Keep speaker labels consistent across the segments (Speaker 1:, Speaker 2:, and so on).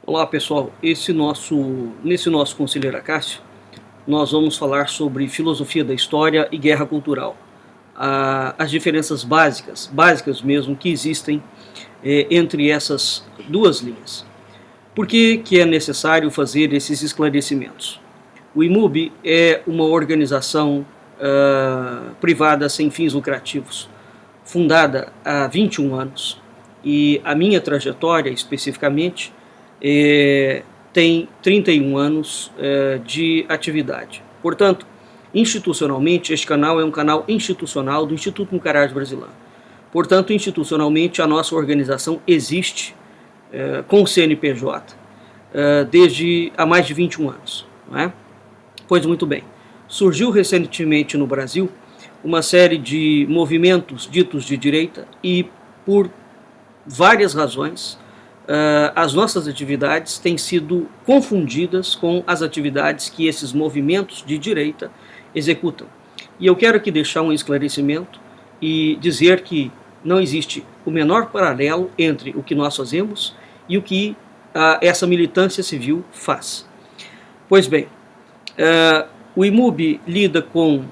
Speaker 1: Olá pessoal, nesse nosso Conselheiro Acácio, nós vamos falar sobre filosofia da história e guerra cultural. As diferenças básicas mesmo, que existem entre essas duas linhas. Por que é necessário fazer esses esclarecimentos? O IMUB é uma organização privada sem fins lucrativos, fundada há 21 anos, e a minha trajetória especificamente tem 31 anos de atividade. Portanto, institucionalmente, este canal é um canal institucional do Instituto Mucarás Brasilã. Portanto, institucionalmente, a nossa organização existe com o CNPJ desde há mais de 21 anos. Não é? Pois muito bem. Surgiu recentemente no Brasil uma série de movimentos ditos de direita e, por várias razões, as nossas atividades têm sido confundidas com as atividades que esses movimentos de direita executam. E eu quero aqui deixar um esclarecimento e dizer que não existe o menor paralelo entre o que nós fazemos e o que essa militância civil faz. Pois bem, o IMUB lida com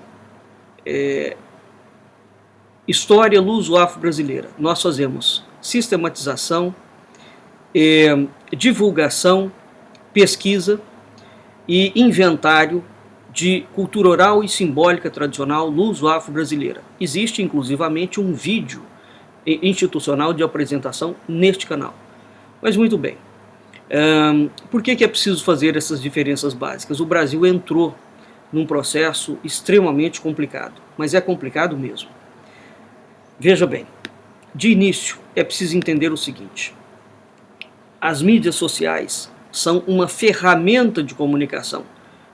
Speaker 1: história luso-afro-brasileira. Nós fazemos sistematização, divulgação, pesquisa e inventário de cultura oral e simbólica tradicional luso-afro-brasileira. Existe inclusivamente um vídeo institucional de apresentação neste canal. Mas muito bem, por que é preciso fazer essas diferenças básicas? O Brasil entrou num processo extremamente complicado, mas é complicado mesmo. Veja bem, de início é preciso entender o seguinte: as mídias sociais são uma ferramenta de comunicação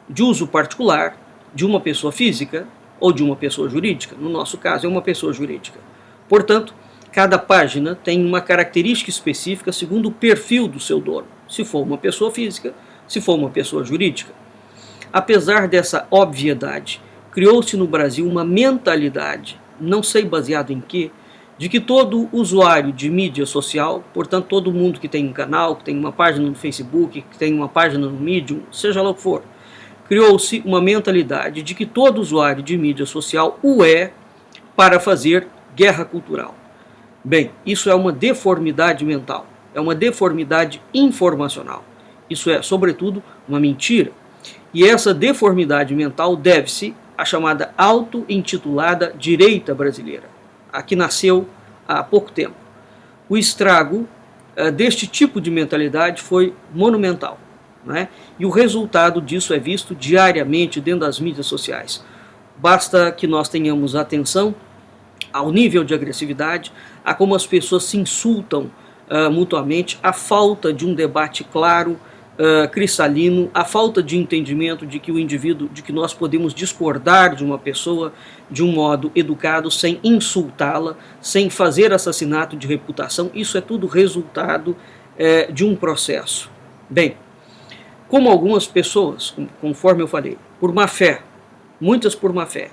Speaker 1: de uso particular de uma pessoa física ou de uma pessoa jurídica. No nosso caso, é uma pessoa jurídica. Portanto, cada página tem uma característica específica segundo o perfil do seu dono, se for uma pessoa física, se for uma pessoa jurídica. Apesar dessa obviedade, criou-se no Brasil uma mentalidade, não sei baseado em quê, de que todo usuário de mídia social, portanto todo mundo que tem um canal, que tem uma página no Facebook, que tem uma página no Medium, seja lá o que for, criou-se uma mentalidade de que todo usuário de mídia social o é para fazer guerra cultural. Bem, isso é uma deformidade mental, é uma deformidade informacional. Isso é, sobretudo, uma mentira. E essa deformidade mental deve-se à chamada auto-intitulada direita brasileira, a que nasceu há pouco tempo. O estrago deste tipo de mentalidade foi monumental, né? E o resultado disso é visto diariamente dentro das mídias sociais. Basta que nós tenhamos atenção ao nível de agressividade, a como as pessoas se insultam mutuamente, a falta de um debate claro, cristalino, a falta de entendimento de que o indivíduo, de que nós podemos discordar de uma pessoa de um modo educado, sem insultá-la, sem fazer assassinato de reputação. Isso é tudo resultado de um processo. Bem, como algumas pessoas, conforme eu falei, por má fé, muitas por má fé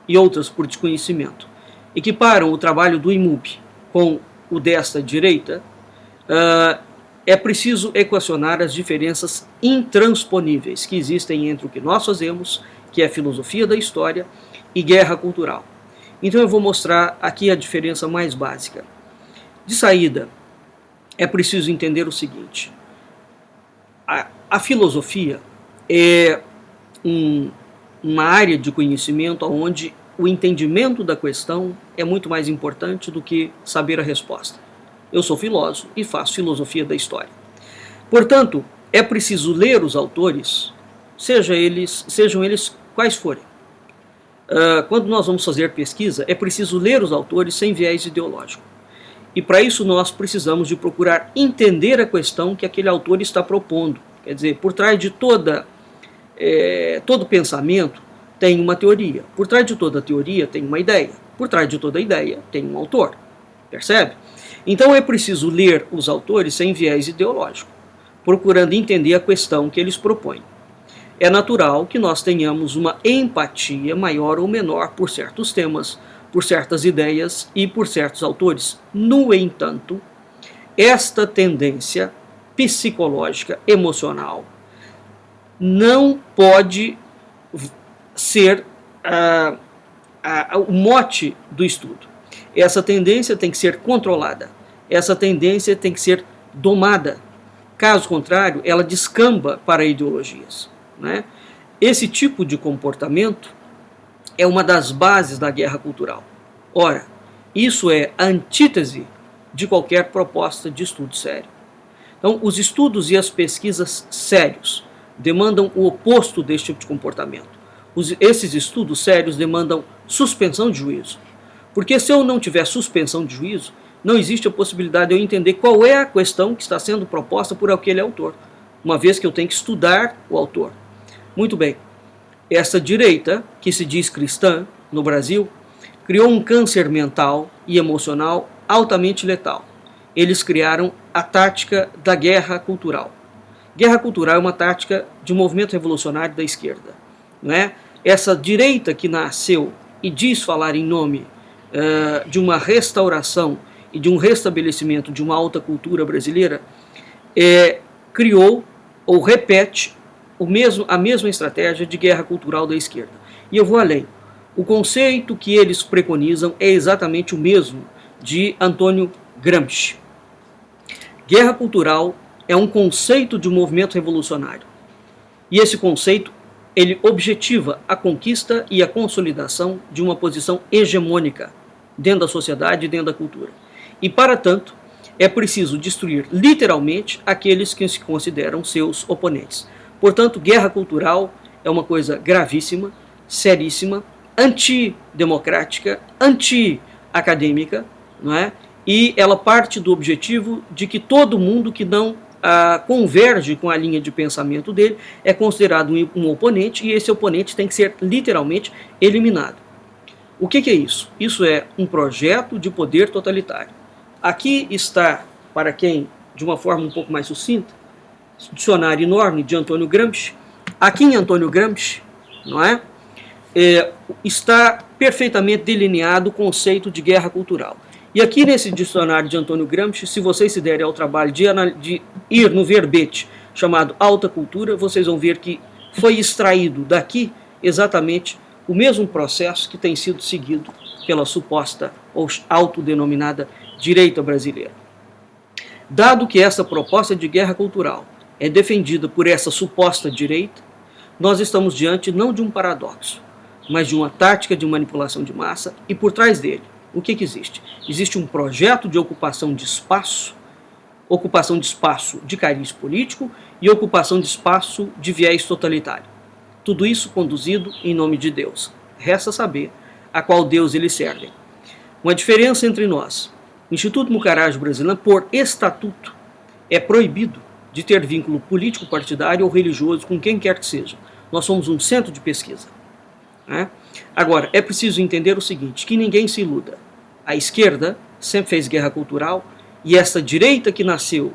Speaker 1: e outras por desconhecimento, equiparam o trabalho do IMUB com o desta direita, é preciso equacionar as diferenças intransponíveis que existem entre o que nós fazemos, que é filosofia da história, e guerra cultural. Então eu vou mostrar aqui a diferença mais básica. De saída, é preciso entender o seguinte: a filosofia é uma área de conhecimento onde o entendimento da questão é muito mais importante do que saber a resposta. Eu sou filósofo e faço filosofia da história. Portanto, é preciso ler os autores, sejam eles quais forem. Quando nós vamos fazer pesquisa, é preciso ler os autores sem viés ideológico. E para isso nós precisamos de procurar entender a questão que aquele autor está propondo. Quer dizer, por trás de todo pensamento tem uma teoria. Por trás de toda teoria tem uma ideia. Por trás de toda ideia tem um autor. Percebe? Então é preciso ler os autores sem viés ideológico, procurando entender a questão que eles propõem. É natural que nós tenhamos uma empatia maior ou menor por certos temas, por certas ideias e por certos autores. No entanto, esta tendência psicológica, emocional, não pode ser o mote do estudo. Essa tendência tem que ser controlada, essa tendência tem que ser domada. Caso contrário, ela descamba para ideologias, né? Esse tipo de comportamento é uma das bases da guerra cultural. Ora, isso é a antítese de qualquer proposta de estudo sério. Então, os estudos e as pesquisas sérios demandam o oposto deste tipo de comportamento. Esses estudos sérios demandam suspensão de juízo. Porque se eu não tiver suspensão de juízo, não existe a possibilidade de eu entender qual é a questão que está sendo proposta por aquele autor, uma vez que eu tenho que estudar o autor. Muito bem, essa direita, que se diz cristã no Brasil, criou um câncer mental e emocional altamente letal. Eles criaram a tática da guerra cultural. Guerra cultural é uma tática de um movimento revolucionário da esquerda, né? Essa direita que nasceu e diz falar em nome de uma restauração e de um restabelecimento de uma alta cultura brasileira, criou ou repete a mesma estratégia de guerra cultural da esquerda. E eu vou além. O conceito que eles preconizam é exatamente o mesmo de Antônio Gramsci. Guerra cultural é um conceito de um movimento revolucionário. E esse conceito, ele objetiva a conquista e a consolidação de uma posição hegemônica dentro da sociedade e dentro da cultura. E, para tanto, é preciso destruir literalmente aqueles que se consideram seus oponentes. Portanto, guerra cultural é uma coisa gravíssima, seríssima, antidemocrática, anti-acadêmica, não é? E ela parte do objetivo de que todo mundo que não converge com a linha de pensamento dele é considerado um oponente, e esse oponente tem que ser literalmente eliminado. O que é isso? Isso é um projeto de poder totalitário. Aqui está, para quem, de uma forma um pouco mais sucinta, dicionário enorme de Antônio Gramsci. Aqui em Antônio Gramsci, não é? Está perfeitamente delineado o conceito de guerra cultural. E aqui nesse dicionário de Antônio Gramsci, se vocês se derem ao trabalho de ir no verbete chamado alta cultura, vocês vão ver que foi extraído daqui exatamente o mesmo processo que tem sido seguido pela suposta ou autodenominada direita brasileira. Dado que essa proposta de guerra cultural é defendida por essa suposta direita, nós estamos diante não de um paradoxo, mas de uma tática de manipulação de massa, e por trás dele, o que existe? Existe um projeto de ocupação de espaço de cariz político e ocupação de espaço de viés totalitário. Tudo isso conduzido em nome de Deus. Resta saber a qual Deus eles servem. Uma diferença entre nós. O Instituto Mucaraju Brasileiro, por estatuto, é proibido de ter vínculo político, partidário ou religioso com quem quer que seja. Nós somos um centro de pesquisa, né? Agora, é preciso entender o seguinte, que ninguém se iluda. A esquerda sempre fez guerra cultural, e essa direita que nasceu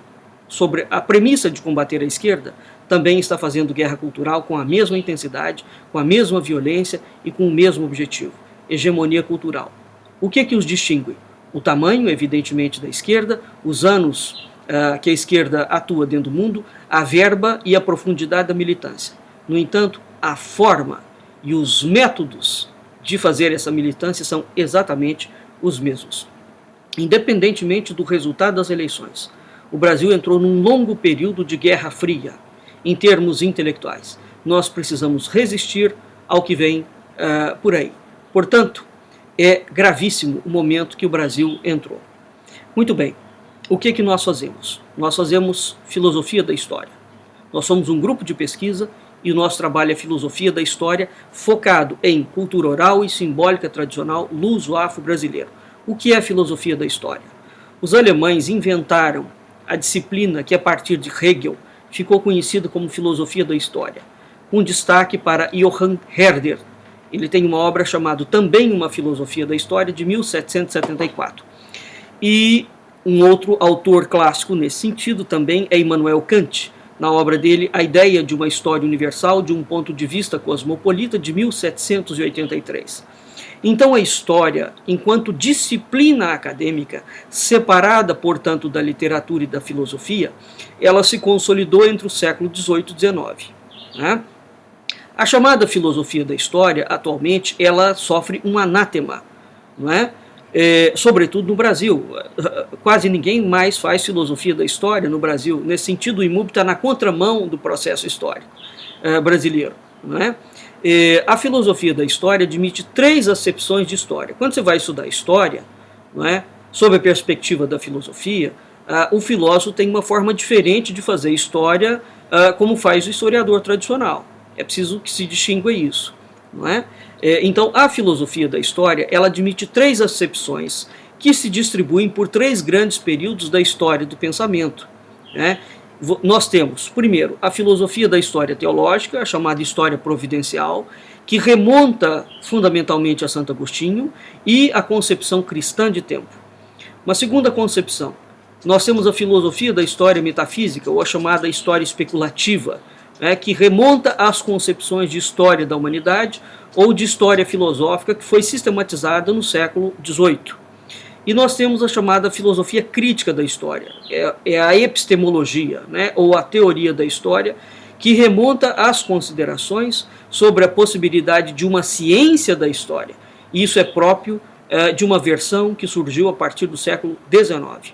Speaker 1: sobre a premissa de combater a esquerda também está fazendo guerra cultural com a mesma intensidade, com a mesma violência e com o mesmo objetivo, hegemonia cultural. O que os distingue? O tamanho, evidentemente, da esquerda, os anos que a esquerda atua dentro do mundo, a verba e a profundidade da militância. No entanto, a forma e os métodos de fazer essa militância são exatamente os mesmos. Independentemente do resultado das eleições, o Brasil entrou num longo período de guerra fria, em termos intelectuais. Nós precisamos resistir ao que vem por aí. Portanto, é gravíssimo o momento que o Brasil entrou. Muito bem, o que nós fazemos? Nós fazemos filosofia da história. Nós somos um grupo de pesquisa e o nosso trabalho é filosofia da história focado em cultura oral e simbólica tradicional luso-afro-brasileiro. O que é a filosofia da história? Os alemães inventaram a disciplina que, a partir de Hegel, ficou conhecida como filosofia da história, com destaque para Johann Herder. Ele tem uma obra chamada Também uma Filosofia da História, de 1774. E um outro autor clássico nesse sentido também é Immanuel Kant, na obra dele A Ideia de uma História Universal de um Ponto de Vista Cosmopolita, de 1783. Então a história, enquanto disciplina acadêmica, separada, portanto, da literatura e da filosofia, ela se consolidou entre o século XVIII e XIX. Né? A chamada filosofia da história, atualmente, ela sofre um anátema, não é? Sobretudo no Brasil. Quase ninguém mais faz filosofia da história no Brasil. Nesse sentido, o IMUB está na contramão do processo histórico brasileiro. Não é? A filosofia da história admite 3 acepções de história. Quando você vai estudar história, não é, sob a perspectiva da filosofia, o filósofo tem uma forma diferente de fazer história, como faz o historiador tradicional. É preciso que se distinga isso. Não é? Então, a filosofia da história, ela admite 3 acepções que se distribuem por 3 grandes períodos da história do pensamento. Né? Nós temos, primeiro, a filosofia da história teológica, a chamada história providencial, que remonta fundamentalmente a Santo Agostinho, e a concepção cristã de tempo. Uma segunda concepção, nós temos a filosofia da história metafísica, ou a chamada história especulativa, que remonta às concepções de história da humanidade ou de história filosófica que foi sistematizada no século XVIII. E nós temos a chamada filosofia crítica da história, é a epistemologia, né, ou a teoria da história, que remonta às considerações sobre a possibilidade de uma ciência da história. E isso é próprio de uma versão que surgiu a partir do século XIX.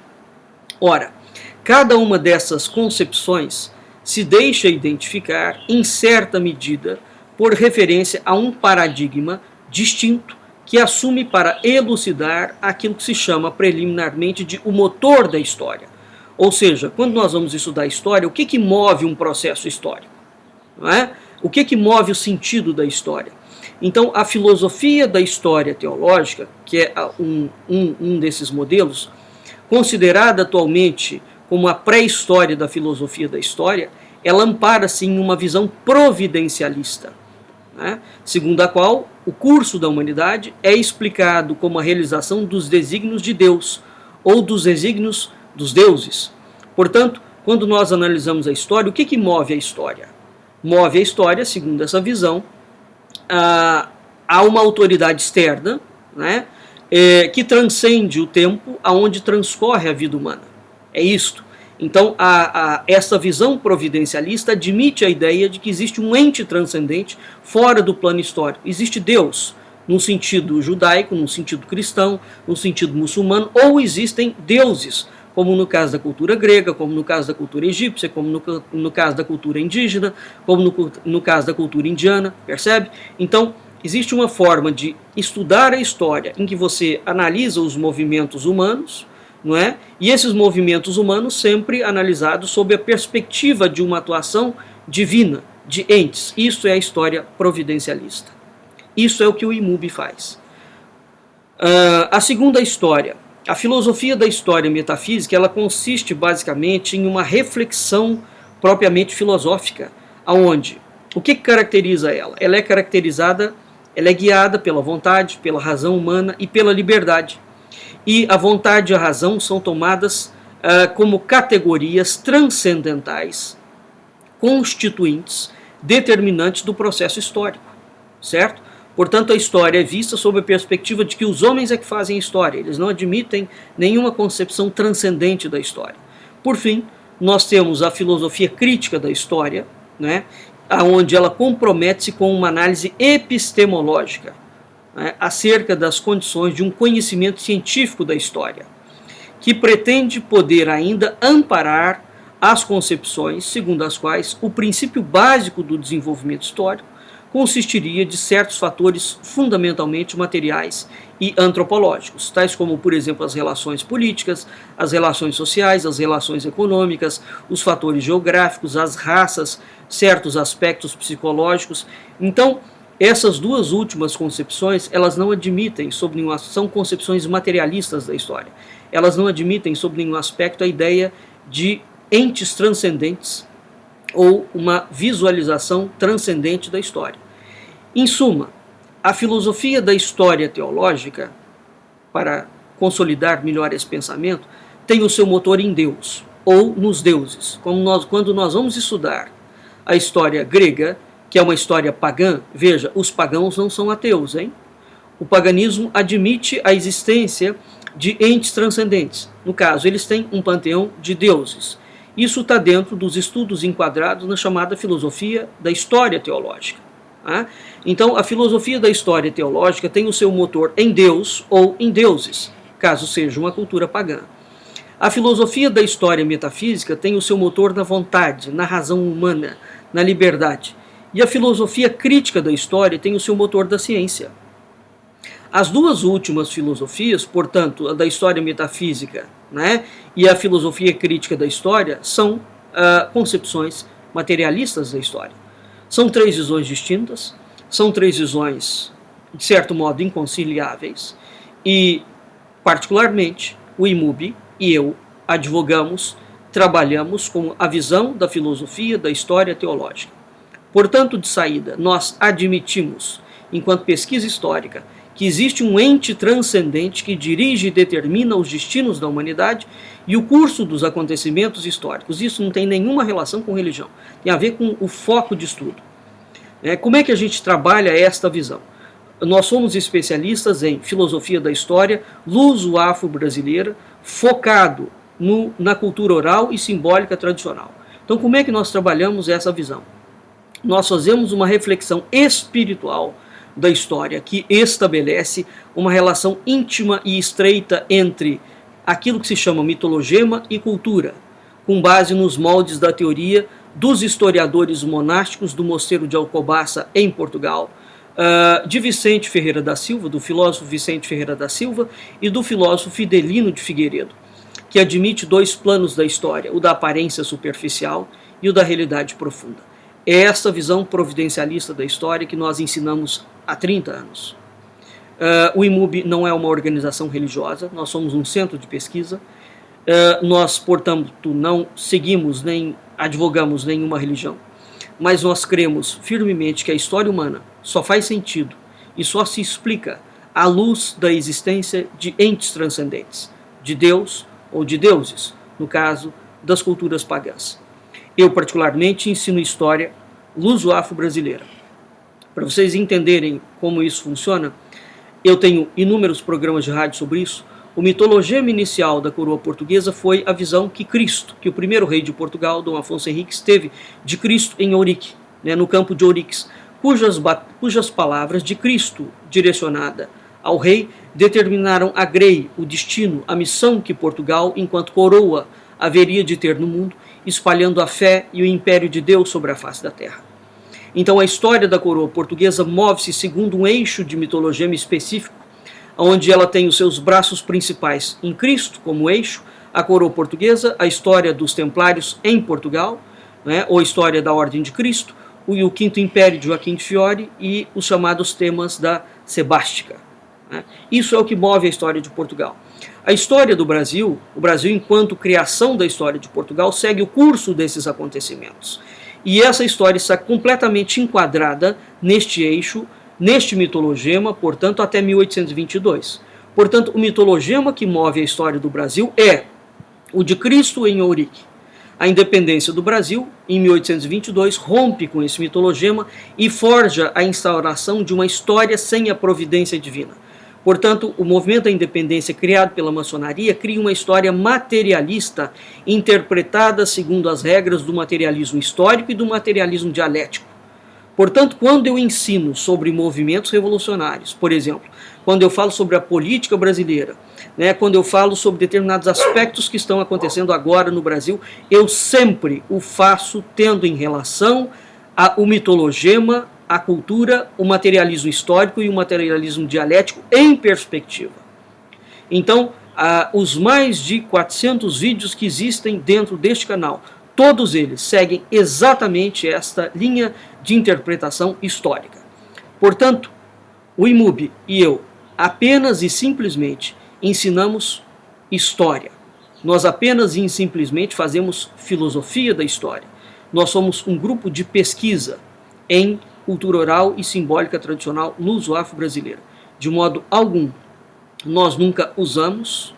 Speaker 1: Ora, cada uma dessas concepções se deixa identificar, em certa medida, por referência a um paradigma distinto que assume para elucidar aquilo que se chama preliminarmente de o motor da história. Ou seja, quando nós vamos estudar a história, o que move um processo histórico? Não é? O que move o sentido da história? Então, a filosofia da história teológica, que é um desses modelos, considerada atualmente como a pré-história da filosofia da história, ela ampara-se em uma visão providencialista, né? Segundo a qual o curso da humanidade é explicado como a realização dos desígnios de Deus, ou dos desígnios dos deuses. Portanto, quando nós analisamos a história, o que move a história? Move a história, segundo essa visão, a uma autoridade externa, né, que transcende o tempo aonde transcorre a vida humana. É isto. Então, essa visão providencialista admite a ideia de que existe um ente transcendente fora do plano histórico. Existe Deus, num sentido judaico, num sentido cristão, num sentido muçulmano, ou existem deuses, como no caso da cultura grega, como no caso da cultura egípcia, como no caso da cultura indígena, como no caso da cultura indiana, percebe? Então, existe uma forma de estudar a história em que você analisa os movimentos humanos, não é? E esses movimentos humanos sempre analisados sob a perspectiva de uma atuação divina, de entes. Isso é a história providencialista. Isso é o que o IMUB faz. A segunda história, a filosofia da história metafísica, ela consiste basicamente em uma reflexão propriamente filosófica, aonde o que caracteriza ela? Ela é guiada pela vontade, pela razão humana e pela liberdade. E a vontade e a razão são tomadas como categorias transcendentais, constituintes, determinantes do processo histórico, certo? Portanto, a história é vista sob a perspectiva de que os homens é que fazem a história, eles não admitem nenhuma concepção transcendente da história. Por fim, nós temos a filosofia crítica da história, né, onde ela compromete-se com uma análise epistemológica, acerca das condições de um conhecimento científico da história, que pretende poder ainda amparar as concepções segundo as quais o princípio básico do desenvolvimento histórico consistiria de certos fatores fundamentalmente materiais e antropológicos, tais como, por exemplo, as relações políticas, as relações sociais, as relações econômicas, os fatores geográficos, as raças, certos aspectos psicológicos. Então, essas duas últimas concepções, elas não admitem, sob nenhum aspecto, são concepções materialistas da história, elas não admitem, sob nenhum aspecto, a ideia de entes transcendentes ou uma visualização transcendente da história. Em suma, a filosofia da história teológica, para consolidar melhor esse pensamento, tem o seu motor em Deus, ou nos deuses. Quando nós vamos estudar a história grega, que é uma história pagã, veja, os pagãos não são ateus, hein? O paganismo admite a existência de entes transcendentes. No caso, eles têm um panteão de deuses. Isso está dentro dos estudos enquadrados na chamada filosofia da história teológica. Tá? Então, a filosofia da história teológica tem o seu motor em Deus ou em deuses, caso seja uma cultura pagã. A filosofia da história metafísica tem o seu motor na vontade, na razão humana, na liberdade. E a filosofia crítica da história tem o seu motor da ciência. As duas últimas filosofias, portanto, a da história metafísica, né, e a filosofia crítica da história, são concepções materialistas da história. São três visões distintas, são três visões, de certo modo, inconciliáveis, e, particularmente, o IMUB e eu advogamos, trabalhamos com a visão da filosofia da história teológica. Portanto, de saída, nós admitimos, enquanto pesquisa histórica, que existe um ente transcendente que dirige e determina os destinos da humanidade e o curso dos acontecimentos históricos. Isso não tem nenhuma relação com religião, tem a ver com o foco de estudo. Como é que a gente trabalha esta visão? Nós somos especialistas em filosofia da história luso-afro-brasileira, focado na cultura oral e simbólica tradicional. Então, como é que nós trabalhamos essa visão? Nós fazemos uma reflexão espiritual da história, que estabelece uma relação íntima e estreita entre aquilo que se chama mitologema e cultura, com base nos moldes da teoria dos historiadores monásticos do Mosteiro de Alcobaça, em Portugal, de Vicente Ferreira da Silva, do filósofo Vicente Ferreira da Silva, e do filósofo Fidelino de Figueiredo, que admite dois planos da história, o da aparência superficial e o da realidade profunda. É essa visão providencialista da história que nós ensinamos há 30 anos. O IMUB não é uma organização religiosa, nós somos um centro de pesquisa. Nós, portanto, não seguimos nem advogamos nenhuma religião, mas nós cremos firmemente que a história humana só faz sentido e só se explica à luz da existência de entes transcendentes, de Deus ou de deuses, no caso das culturas pagãs. Eu, particularmente, ensino história luso-afro-brasileira. Para vocês entenderem como isso funciona, eu tenho inúmeros programas de rádio sobre isso. O mitologema inicial da coroa portuguesa foi a visão que Cristo, que o primeiro rei de Portugal, Dom Afonso Henriques, teve de Cristo em Ourique, no campo de Ouriques, cujas palavras de Cristo, direcionada ao rei, determinaram a grei, o destino, a missão que Portugal, enquanto coroa, haveria de ter no mundo, espalhando a fé e o império de Deus sobre a face da terra. Então a história da coroa portuguesa move-se segundo um eixo de mitologema específico, onde ela tem os seus braços principais em Cristo como eixo, a coroa portuguesa, a história dos templários em Portugal, ou a história da Ordem de Cristo, o Quinto Império de Joaquim de Fiore e os chamados temas da Sebástica. Isso é o que move a história de Portugal. A história do Brasil, o Brasil enquanto criação da história de Portugal, segue o curso desses acontecimentos. E essa história está completamente enquadrada neste eixo, neste mitologema, portanto, até 1822. Portanto, o mitologema que move a história do Brasil é o de Cristo em Ourique. A independência do Brasil, em 1822, rompe com esse mitologema e forja a instauração de uma história sem a providência divina. Portanto, o movimento da independência criado pela maçonaria cria uma história materialista, interpretada segundo as regras do materialismo histórico e do materialismo dialético. Portanto, quando eu ensino sobre movimentos revolucionários, por exemplo, quando eu falo sobre a política brasileira, quando eu falo sobre determinados aspectos que estão acontecendo agora no Brasil, eu sempre o faço tendo em relação ao mitologema, a cultura, o materialismo histórico e o materialismo dialético em perspectiva. Então, os mais de 400 vídeos que existem dentro deste canal, todos eles seguem exatamente esta linha de interpretação histórica. Portanto, o IMUB e eu apenas e simplesmente ensinamos história. Nós apenas e simplesmente fazemos filosofia da história. Nós somos um grupo de pesquisa em cultura oral e simbólica tradicional luso-afro-brasileira. De modo algum, nós nunca usaremos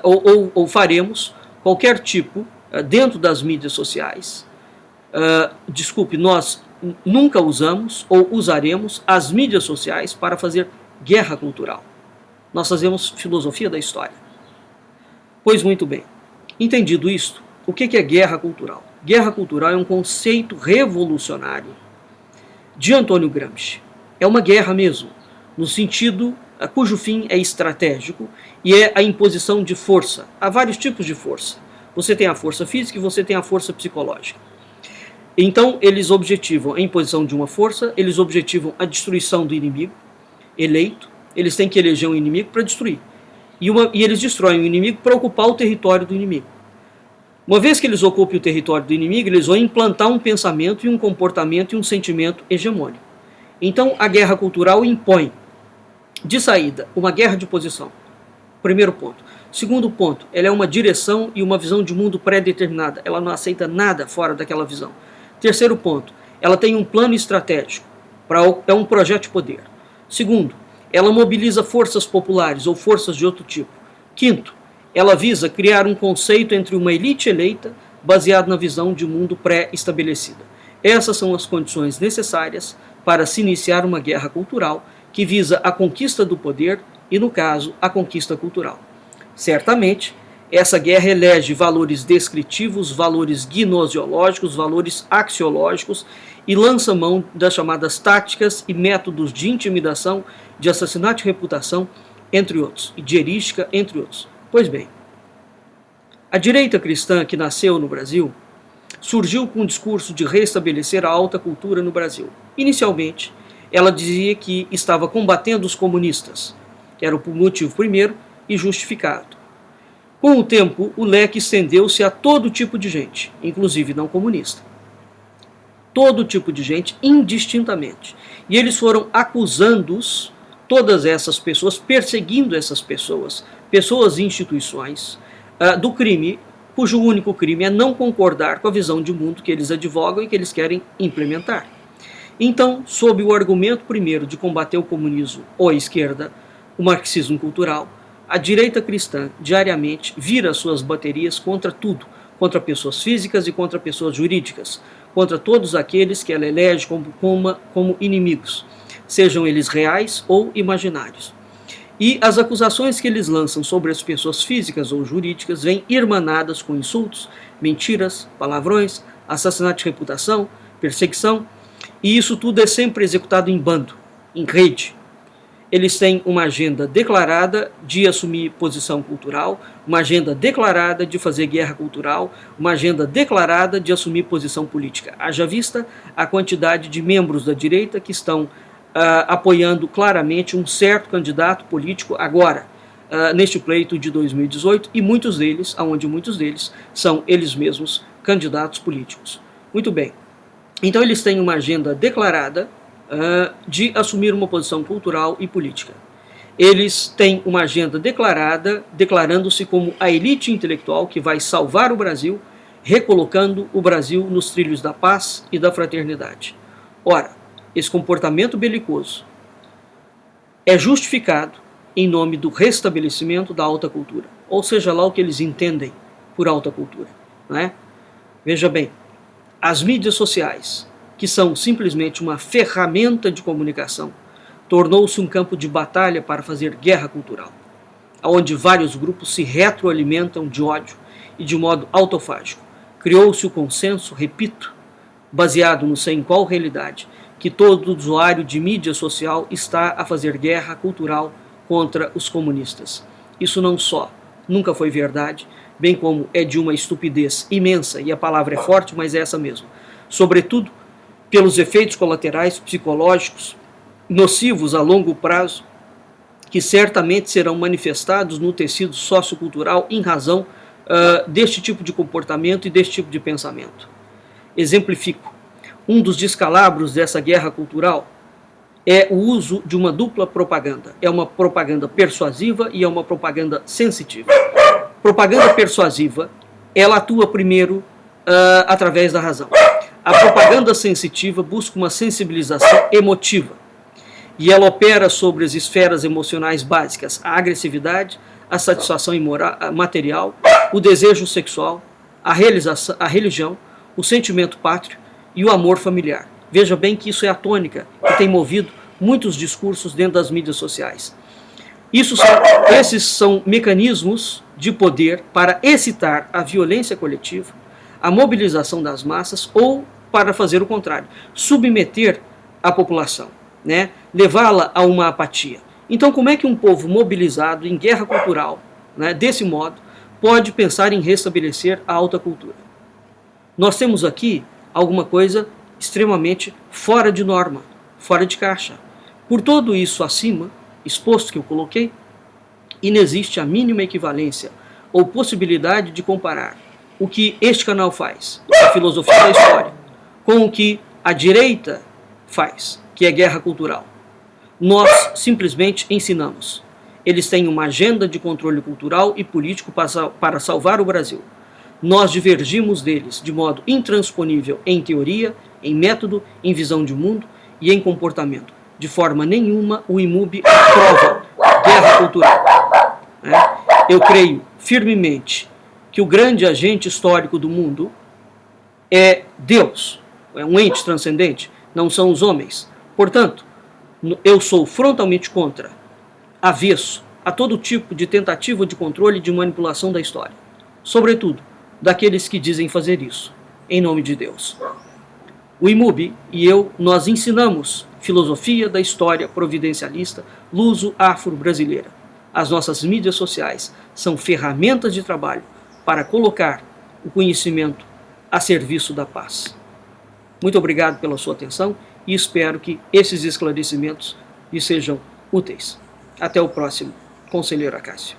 Speaker 1: ou faremos qualquer tipo, dentro das mídias sociais, nós nunca usamos ou usaremos as mídias sociais para fazer guerra cultural. Nós fazemos filosofia da história. Pois muito bem, entendido isto, o que é guerra cultural? Guerra cultural é um conceito revolucionário de Antônio Gramsci. É uma guerra mesmo, no sentido cujo fim é estratégico e é a imposição de força. Há vários tipos de força. Você tem a força física e você tem a força psicológica. Então, eles objetivam a imposição de uma força, eles objetivam a destruição do inimigo eleito, eles têm que eleger um inimigo para destruir. E eles destroem o inimigo para ocupar o território do inimigo. Uma vez que eles ocupem o território do inimigo, eles vão implantar um pensamento e um comportamento e um sentimento hegemônico. Então, a guerra cultural impõe, de saída, uma guerra de posição. Primeiro ponto. Segundo ponto, ela é uma direção e uma visão de mundo pré-determinada. Ela não aceita nada fora daquela visão. Terceiro ponto, ela tem um plano estratégico, é um projeto de poder. Segundo, ela mobiliza forças populares ou forças de outro tipo. Quinto, ela visa criar um conceito entre uma elite eleita baseado na visão de mundo pré-estabelecida. Essas são as condições necessárias para se iniciar uma guerra cultural que visa a conquista do poder e, no caso, a conquista cultural. Certamente, essa guerra elege valores descritivos, valores gnosiológicos, valores axiológicos e lança mão das chamadas táticas e métodos de intimidação, de assassinato de reputação, entre outros, e de heurística, entre outros. Pois bem, a direita cristã que nasceu no Brasil surgiu com um discurso de restabelecer a alta cultura no Brasil. Inicialmente, ela dizia que estava combatendo os comunistas, que era o motivo primeiro e justificado. Com o tempo, o leque estendeu-se a todo tipo de gente, inclusive não comunista. Todo tipo de gente, indistintamente. E eles foram acusando-os, todas essas pessoas, perseguindo essas pessoas, pessoas e instituições, do crime, cujo único crime é não concordar com a visão de mundo que eles advogam e que eles querem implementar. Então, sob o argumento primeiro de combater o comunismo ou a esquerda, o marxismo cultural, a direita cristã diariamente vira suas baterias contra tudo, contra pessoas físicas e contra pessoas jurídicas, contra todos aqueles que ela elege como inimigos, sejam eles reais ou imaginários. E as acusações que eles lançam sobre as pessoas físicas ou jurídicas vêm irmanadas com insultos, mentiras, palavrões, assassinato de reputação, perseguição, e isso tudo é sempre executado em bando, em rede. Eles têm uma agenda declarada de assumir posição cultural, uma agenda declarada de fazer guerra cultural, uma agenda declarada de assumir posição política. Haja vista a quantidade de membros da direita que estão apoiando claramente um certo candidato político agora, neste pleito de 2018, e muitos deles são eles mesmos candidatos políticos. Muito bem. Então eles têm uma agenda declarada de assumir uma posição cultural e política. Eles têm uma agenda declarada, declarando-se como a elite intelectual que vai salvar o Brasil, recolocando o Brasil nos trilhos da paz e da fraternidade. Ora, esse comportamento belicoso é justificado em nome do restabelecimento da alta cultura, ou seja lá o que eles entendem por alta cultura, não é? Veja bem, as mídias sociais, que são simplesmente uma ferramenta de comunicação, tornou-se um campo de batalha para fazer guerra cultural, onde vários grupos se retroalimentam de ódio e de modo autofágico. Criou-se o consenso, repito, baseado não sei em qual realidade, que todo usuário de mídia social está a fazer guerra cultural contra os comunistas. Isso não só nunca foi verdade, bem como é de uma estupidez imensa, e a palavra é forte, mas é essa mesmo. Sobretudo, pelos efeitos colaterais psicológicos nocivos a longo prazo, que certamente serão manifestados no tecido sociocultural em razão deste tipo de comportamento e deste tipo de pensamento. Exemplifico. Um dos descalabros dessa guerra cultural é o uso de uma dupla propaganda. É uma propaganda persuasiva e é uma propaganda sensitiva. Propaganda persuasiva, ela atua primeiro através da razão. A propaganda sensitiva busca uma sensibilização emotiva e ela opera sobre as esferas emocionais básicas, a agressividade, a satisfação material, o desejo sexual, a religião, o sentimento pátrio e o amor familiar. Veja bem que isso é a tônica que tem movido muitos discursos dentro das mídias sociais. Esses são mecanismos de poder para excitar a violência coletiva, a mobilização das massas, ou para fazer o contrário, submeter a população, né? Levá-la a uma apatia. Então, como é que um povo mobilizado em guerra cultural, né, desse modo, pode pensar em restabelecer a alta cultura? Nós temos aqui alguma coisa extremamente fora de norma, fora de caixa. Por tudo isso acima, exposto que eu coloquei, inexiste a mínima equivalência ou possibilidade de comparar o que este canal faz, a filosofia da história, com o que a direita faz, que é guerra cultural. Nós simplesmente ensinamos. Eles têm uma agenda de controle cultural e político para salvar o Brasil. Nós divergimos deles de modo intransponível em teoria, em método, em visão de mundo e em comportamento. De forma nenhuma o IMUB aprova guerra cultural. Eu creio firmemente que o grande agente histórico do mundo é Deus, é um ente transcendente, não são os homens. Portanto, eu sou frontalmente contra, avesso a todo tipo de tentativa de controle e de manipulação da história, sobretudo daqueles que dizem fazer isso, em nome de Deus. O IMUB e eu, nós ensinamos filosofia da história providencialista luso-afro-brasileira. As nossas mídias sociais são ferramentas de trabalho para colocar o conhecimento a serviço da paz. Muito obrigado pela sua atenção e espero que esses esclarecimentos lhe sejam úteis. Até o próximo, Conselheiro Acácio.